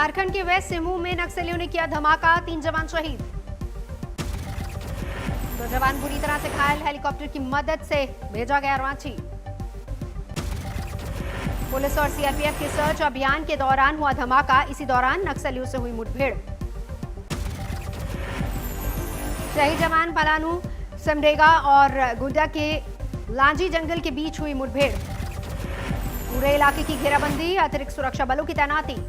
झारखंड के वेस्ट सिमू में नक्सलियों ने किया धमाका, 3 जवान शहीद। 2 जवान बुरी तरह से घायल, हेलीकॉप्टर की मदद से भेजा गया रांची। पुलिस और सीआरपीएफ के सर्च अभियान के दौरान हुआ धमाका, इसी दौरान नक्सलियों से हुई मुठभेड़। शहीद जवान पलानू, समडेगा और गुड्डा के लांजी जंगल के बीच हुई मुठभेड़। पूरे इलाके की घेराबंदी, अतिरिक्त सुरक्षा बलों की तैनाती।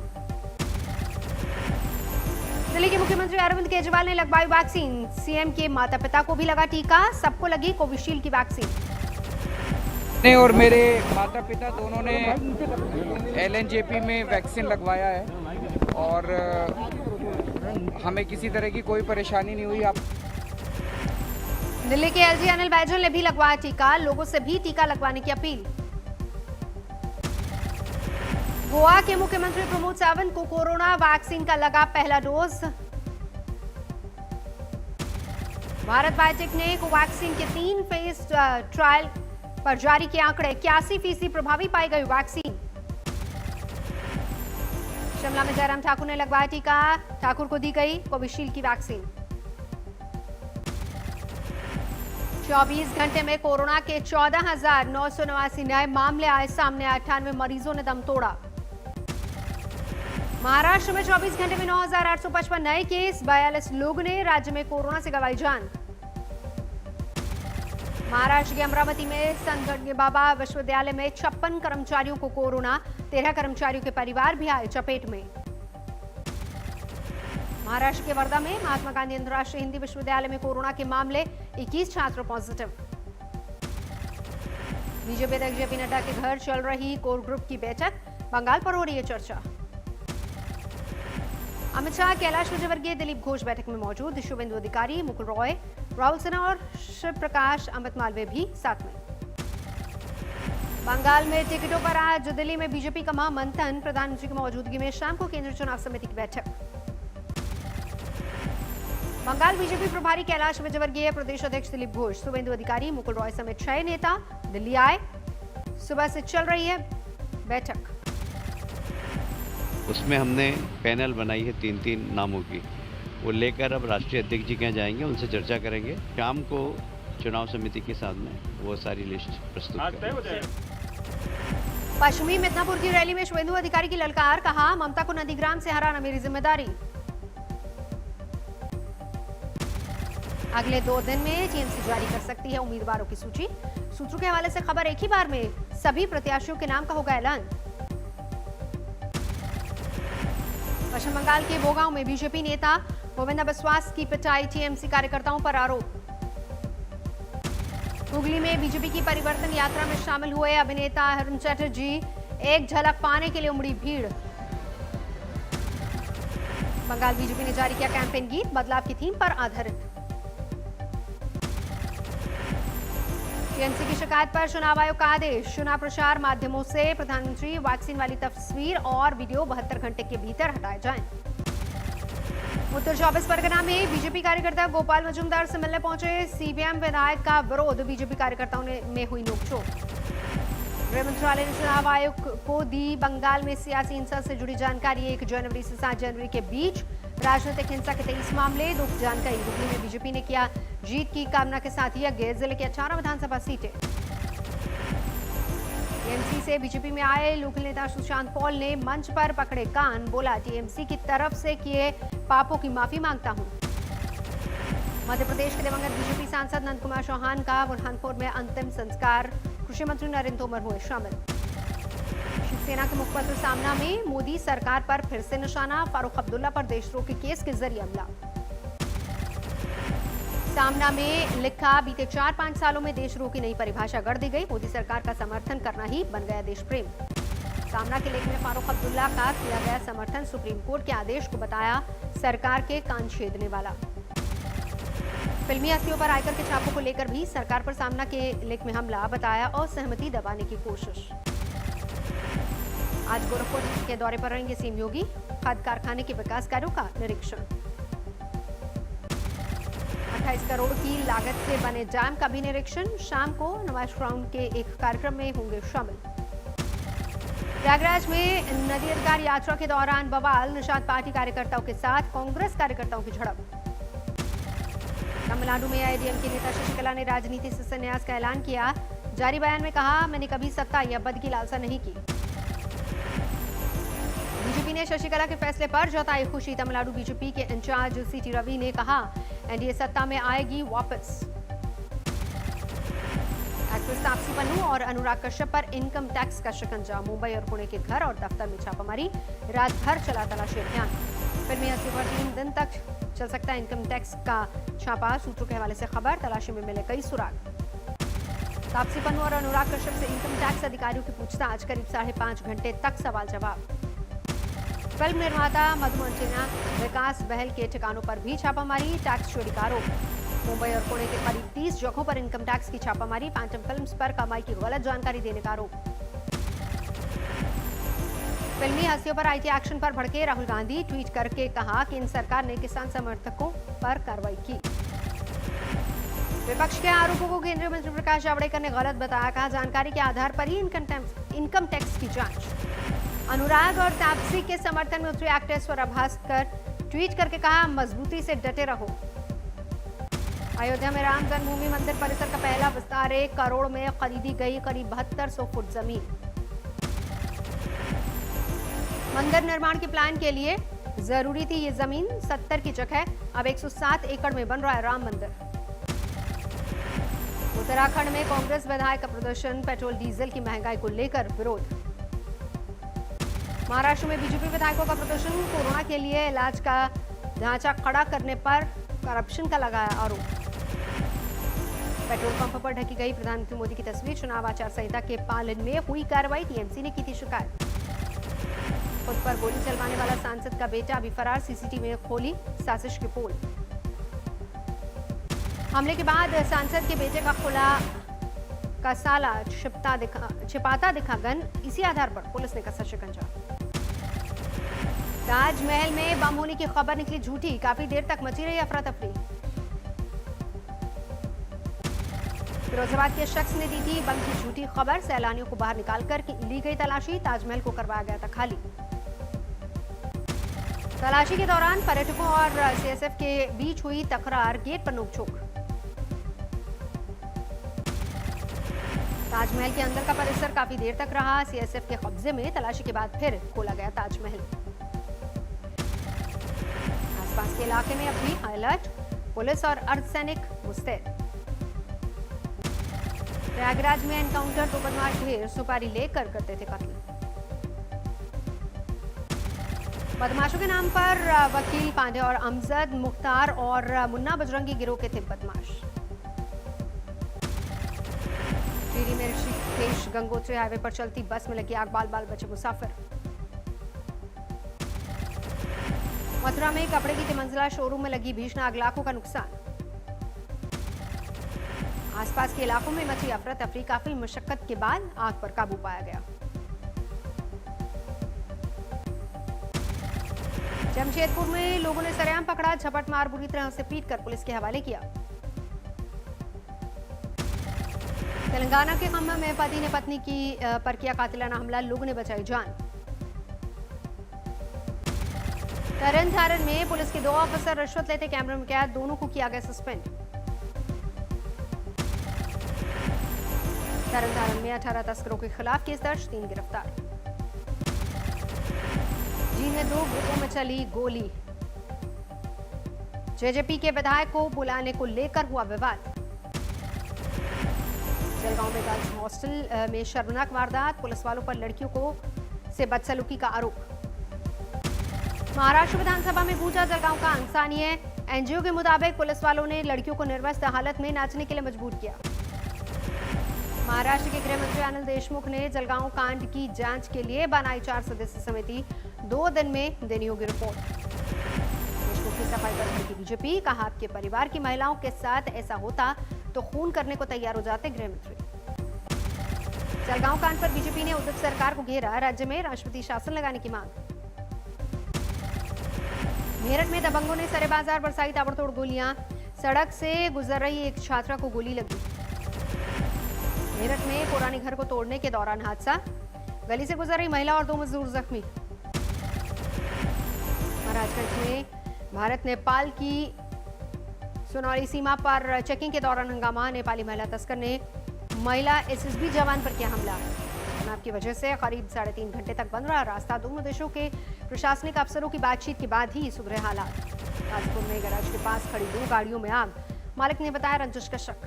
दिल्ली के मुख्यमंत्री अरविंद केजरीवाल ने लगवाई वैक्सीन, सीएम के माता पिता को भी लगा टीका, सबको लगी कोविशील्ड की वैक्सीन। और मेरे माता पिता दोनों ने एलएनजेपी में वैक्सीन लगवाया है और हमें किसी तरह की कोई परेशानी नहीं हुई। दिल्ली के एलजी अनिल बैजल ने भी लगवाया टीका, लोगों से भी टीका लगवाने की अपील। गोवा के मुख्यमंत्री प्रमोद सावंत को कोरोना वैक्सीन का लगा पहला डोज। भारत बायोटेक ने कोवैक्सीन के 3 फेज ट्रायल पर जारी किए आंकड़े, 81% प्रभावी पाई गई वैक्सीन। शिमला में जयराम ठाकुर ने लगवाया टीका, ठाकुर को दी गई कोविशील्ड की वैक्सीन। 24 घंटे में कोरोना के 14,989 नए मामले आए सामने, 98 मरीजों ने दम तोड़ा। महाराष्ट्र में 24 घंटे में 9,855 नए केस, 42 लोगों ने राज्य में कोरोना से गंवाई जान। महाराष्ट्र के अमरावती में संत गणपति बाबा विश्वविद्यालय में 56 कर्मचारियों को कोरोना, 13 कर्मचारियों के परिवार भी आए चपेट में। महाराष्ट्र के वर्धा में महात्मा गांधी अंतर्राष्ट्रीय हिंदी विश्वविद्यालय में कोरोना के मामले, 21 छात्र पॉजिटिव। बीजेपी अध्यक्ष जेपी नड्डा के घर चल रही कोर ग्रुप की बैठक, बंगाल पर हो रही है चर्चा। अमित शाह, कैलाश विजयवर्गीय, दिलीप घोष बैठक में मौजूद। शुभेंदु अधिकारी, मुकुल रॉय, राहुल सिन्हा और शिव प्रकाश, अमित मालवीय भी साथ में। बंगाल में टिकटों पर आज दिल्ली में बीजेपी का महामंथन, प्रधानमंत्री की मौजूदगी में शाम को केंद्रीय चुनाव समिति की बैठक। बंगाल बीजेपी प्रभारी कैलाश विजयवर्गीय, प्रदेश अध्यक्ष दिलीप घोष, शुभेंदु अधिकारी, मुकुल रॉय समेत 6 नेता दिल्ली आए। सुबह से चल रही है बैठक। उसमें हमने पैनल बनाई है 3-3 नामों की, वो लेकर अब राष्ट्रीय अध्यक्ष जी के यहाँ जाएंगे, उनसे चर्चा करेंगे। शाम को चुनाव समिति के सामने वो सारी लिस्ट प्रस्तुत करेंगे। पश्चिमी मिदनापुर की रैली में शुभेंदु अधिकारी की ललकार, कहा ममता को नंदीग्राम से हराना मेरी जिम्मेदारी। अगले 2 दिन में टीएमसी जारी कर सकती है उम्मीदवारों की सूची। सूत्रों के हवाले से खबर, एक ही बार में सभी प्रत्याशियों के नाम का होगा ऐलान। पश्चिम बंगाल के बोगांव में बीजेपी नेता गोविंदा बिस्वास की पिटाई, टीएमसी कार्यकर्ताओं पर आरोप। हुगली में बीजेपी की परिवर्तन यात्रा में शामिल हुए अभिनेता अरुण चटर्जी, एक झलक पाने के लिए उमड़ी भीड़। बंगाल बीजेपी ने जारी किया कैंपेन गीत, बदलाव की थीम पर आधारित। टीएमसी की शिकायत पर चुनाव आयोग का आदेश, चुनाव प्रचार माध्यमों से प्रधानमंत्री वैक्सीन वाली तस्वीर और वीडियो 72 घंटे के भीतर हटाए जाएं। उत्तर 24 परगना में बीजेपी कार्यकर्ता गोपाल मजूमदार से मिलने पहुंचे सीपीएम विधायक का विरोध, बीजेपी कार्यकर्ताओं में हुई नोकझोंक। गृह मंत्रालय ने चुनाव आयोग को दी बंगाल में सियासी हिंसा से जुड़ी जानकारी, 1 जनवरी से 7 जनवरी के बीच राजनीतिक हिंसा के 23 मामले, दुख जानकारी। हुगली में बीजेपी ने किया जीत की कामना के साथ यज्ञ, जिले की 18 विधानसभा सीटें। टीएमसी से बीजेपी में आए लोकल नेता सुशांत पॉल ने मंच पर पकड़े कान, बोला टीएमसी की तरफ से किए पापों की माफी मांगता हूं। मध्य प्रदेश के दिवंगत बीजेपी सांसद नंद कुमार चौहान का बुरहानपुर में अंतिम संस्कार, कृषि मंत्री नरेंद्र तोमर हुए शामिल। शिवसेना के मुखपत्र सामना में मोदी सरकार पर फिर से निशाना, फारूक अब्दुल्ला पर देशद्रोह के केस के जरिए हमला। सामना में लिखा, बीते 4-5 सालों में देशद्रोह की नई परिभाषा गढ़ दी गई, मोदी सरकार का समर्थन करना ही बन गया देश प्रेम। सामना के लेख में फारूक अब्दुल्ला का किया गया समर्थन सुप्रीम कोर्ट के आदेश को बताया सरकार के कान छेदने वाला। फिल्मी हस्तियों पर आयकर के छापों को लेकर भी सरकार पर सामना के लेख में हमला बताया और सहमति दबाने की कोशिश। आज गोरखपुर के दौरे पर रहेंगे सीएम योगी, खाद कारखाने के विकास कार्यों का निरीक्षण। 28 करोड़ की लागत से बने डैम का भी निरीक्षण, शाम को नवाज ग्राउंड के एक कार्यक्रम में होंगे शामिल। प्रयागराज में नदी अधिकार यात्रा के दौरान बवाल, निषाद पार्टी कार्यकर्ताओं के साथ कांग्रेस कार्यकर्ताओं की झड़प। तमिलनाडु में एआईएडीएमके नेता शशिकला ने राजनीति से संन्यास का ऐलान किया। जारी बयान में कहा, मैंने कभी सत्ता या पद की लालसा नहीं की। बीजेपी ने शशिकला के फैसले पर जताई खुशी। तमिलनाडु बीजेपी के इंचार्ज सीटी रवि ने कहा, एनडीए सत्ता में आएगी वापस। एक्ट्रेस तापसी पन्नू और अनुराग कश्यप पर इनकम टैक्स का शिकंजा। मुंबई और पुणे के घर और दफ्तर में छापामारी, रात भर चला तलाशी अभियान। फिल्मी हस्ती पर 3 दिन तक चल सकता है इनकम टैक्स का छापा। सूत्रों के हवाले से खबर, तलाशी में मिले कई सुराग। तापसी पन्नू और अनुराग कश्यप से इनकम टैक्स अधिकारियों की पूछताछ, करीब 5.5 घंटे तक सवाल जवाब। फिल्म निर्माता मधु मंटेना, विकास बहल के ठिकानों पर भी छापामारी, टैक्स चोरी का आरोप। मुंबई और पुणे के करीब 30 जगहों पर इनकम टैक्स की छापामारी, फैंटम फिल्म्स पर कमाई की गलत जानकारी देने का आरोप। फिल्मी हस्तियों पर आईटी एक्शन पर भड़के राहुल गांधी, ट्वीट करके कहा, केंद्र सरकार ने किसान समर्थकों पर कार्रवाई की। विपक्ष के आरोपों को केंद्रीय मंत्री प्रकाश जावड़ेकर ने गलत बताया। कहा, जानकारी के आधार पर ही इनकम टैक्स की जांच। अनुराग और तापसी के समर्थन में उतरे एक्ट्रेस स्वरा भास्कर, ट्वीट करके कहा, मजबूती से डटे रहो। अयोध्या में राम जन्मभूमि मंदिर परिसर का पहला विस्तार 1 करोड़ में खरीदी गई करीब 7200 फुट जमीन। मंदिर निर्माण के प्लान के लिए जरूरी थी ये जमीन। 70 की जगह अब 107 एकड़ में बन रहा है राम मंदिर। उत्तराखंड में कांग्रेस विधायक का प्रदर्शन, पेट्रोल डीजल की महंगाई को लेकर विरोध। महाराष्ट्र में बीजेपी विधायकों का प्रदर्शन, कोरोना के लिए इलाज का ढांचा खड़ा करने पर करप्शन का लगाया आरोप। पेट्रोल पंप पर ढकी गई प्रधानमंत्री मोदी की तस्वीर, चुनाव आचार संहिता के पालन में हुई कार्रवाई, टीएमसी ने की थी शिकायत। खुद पर गोली चलवाने वाला सांसद का बेटा अभी फरार, सीसीटीवी में खोली साजिश की पोल। हमले के बाद सांसद के बेटे का खुला का साला छिपाता दिखा गन, इसी आधार पर पुलिस ने कसा शिकंजा। ताजमहल में बम होने की खबर निकली झूठी, काफी देर तक मची रही अफरा तफरी। फिरोजाबाद के शख्स ने दी थी बम की झूठी खबर, सैलानियों को बाहर निकालकर ली गई तलाशी, ताजमहल को करवाया गया था खाली। तलाशी के दौरान पर्यटकों और सीएसएफ के बीच हुई तकरार, गेट पर नोकझोंक। ताजमहल के अंदर का परिसर काफी देर तक रहा सीएसएफ के कब्जे में, तलाशी के बाद फिर खोला गया ताजमहल। आसपास के इलाके में अब भी अलर्ट, पुलिस और अर्धसैनिक मुस्तैद। प्रयागराज में एनकाउंटर, 2 बदमाश ढेर सुपारी लेकर करते थे कत्ल। बदमाशों के नाम पर वकील पांडे और अमजद, मुख्तार और मुन्ना बजरंगी गिरोह के थे बदमाश। टिहरी में ऋषिकेश गंगोत्री हाईवे पर चलती बस में लगी आग, बाल बाल बचे मुसाफिर। मथुरा में कपड़े की तिमंजिला शोरूम में लगी भीषण आग, लाखों का नुकसान। आसपास के इलाकों में मची अफरा तफरी, काफी मशक्कत के बाद आग पर काबू पाया गया। जमशेदपुर में लोगों ने सरेआम पकड़ा, झपट मार बुरी तरह से पीट कर पुलिस के हवाले किया। तेलंगाना के खम्मा में पति ने पत्नी पर किया कातिलाना हमला, लोगों ने बचाई जान। तरन तारण में पुलिस के 2 ऑफिसर रिश्वत लेते कैमरे में कैद, दोनों को किया गया सस्पेंड। तरन तारण में 18 तस्करों के खिलाफ केस दर्ज, 3 गिरफ्तार। जींद में 2 ग्रुपों में चली गोली, जेजेपी के विधायक को बुलाने को लेकर हुआ विवाद। जलगांव में गर्ल्स हॉस्टल में शर्मनाक वारदात, पुलिस वालों पर लड़कियों को से बदसलूकी का आरोप। महाराष्ट्र विधानसभा में गूंजा जलगांव का इंसानिय, एनजीओ के मुताबिक पुलिस वालों ने लड़कियों को निर्वस्त्र हालत में नाचने के लिए मजबूर किया। महाराष्ट्र के गृह मंत्री अनिल देशमुख ने जलगांव कांड की जांच के लिए बनाई 4 सदस्यीय समिति, 2 दिन में देनी होगी रिपोर्ट। देशमुख की सफाई पर की बीजेपी, कहा आपके परिवार की महिलाओं के साथ ऐसा होता तो खून करने को तैयार हो जाते गृह मंत्री। जलगांव कांड पर बीजेपी ने उद्धव सरकार को घेरा, राज्य में राष्ट्रपति शासन लगाने की मांग। मेरठ में दबंगों ने सरे बाजार बरसाई ताबड़तोड़ गोलियां, सड़क से गुजर रही एक छात्रा को गोली लगी। मेरठ में पुराने घर को तोड़ने के दौरान हादसा, गली से गुजर रही महिला और 2 मजदूर जख्मी। महाराजगंज में भारत नेपाल की सोनौली सीमा पर चेकिंग के दौरान हंगामा। नेपाली महिला तस्कर ने महिला एसएसबी जवान पर किया हमला। तनाव की वजह से करीब 3.5 घंटे तक बंद रहा रास्ता। दोनों देशों के प्रशासनिक अफसरों की बातचीत के बाद ही सुधरे हालात। कानपुर में गैराज के पास खड़ी 2 गाड़ियों में आग। मालिक ने बताया रंजिश का शक।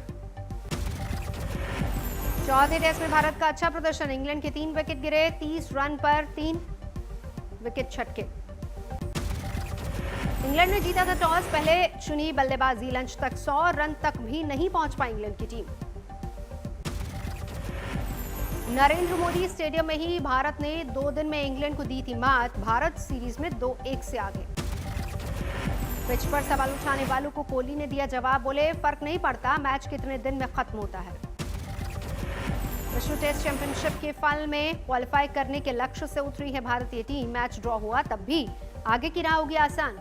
चौथे टेस्ट में भारत का अच्छा प्रदर्शन। इंग्लैंड के 3 विकेट गिरे। 30 रन पर 3 विकेट छटके। इंग्लैंड ने जीता था टॉस। पहले चुनी बल्लेबाजी। लंच तक 100 रन तक भी नहीं पहुंच पाई इंग्लैंड की टीम। नरेंद्र मोदी स्टेडियम में ही भारत ने 2 दिन में इंग्लैंड को दी थी मात। भारत सीरीज में 2-1 से आगे। पिच पर सवाल उठाने वालों को कोहली ने दिया जवाब। बोले फर्क नहीं पड़ता मैच कितने दिन में खत्म होता है। विश्व टेस्ट चैंपियनशिप के फाइनल में क्वालिफाई करने के लक्ष्य से उतरी है भारतीय टीम। मैच ड्रॉ हुआ तब भी आगे की राह होगी आसान।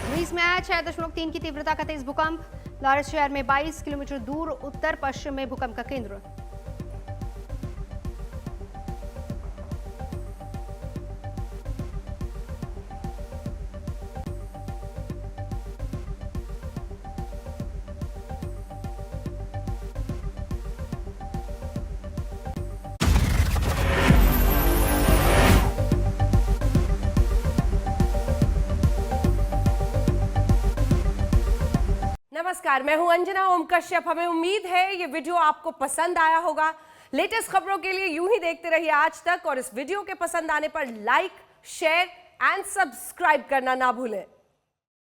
ग्रीस में आया 6.3 की तीव्रता का तेज भूकंप। लॉरेंस शहर में 22 किलोमीटर दूर उत्तर पश्चिम में भूकंप का केंद्र। नमस्कार, मैं हूं अंजना ओम कश्यप। हमें उम्मीद है ये वीडियो आपको पसंद आया होगा। लेटेस्ट खबरों के लिए यूं ही देखते रहिए आज तक और इस वीडियो के पसंद आने पर लाइक, शेयर एंड सब्सक्राइब करना ना भूलें।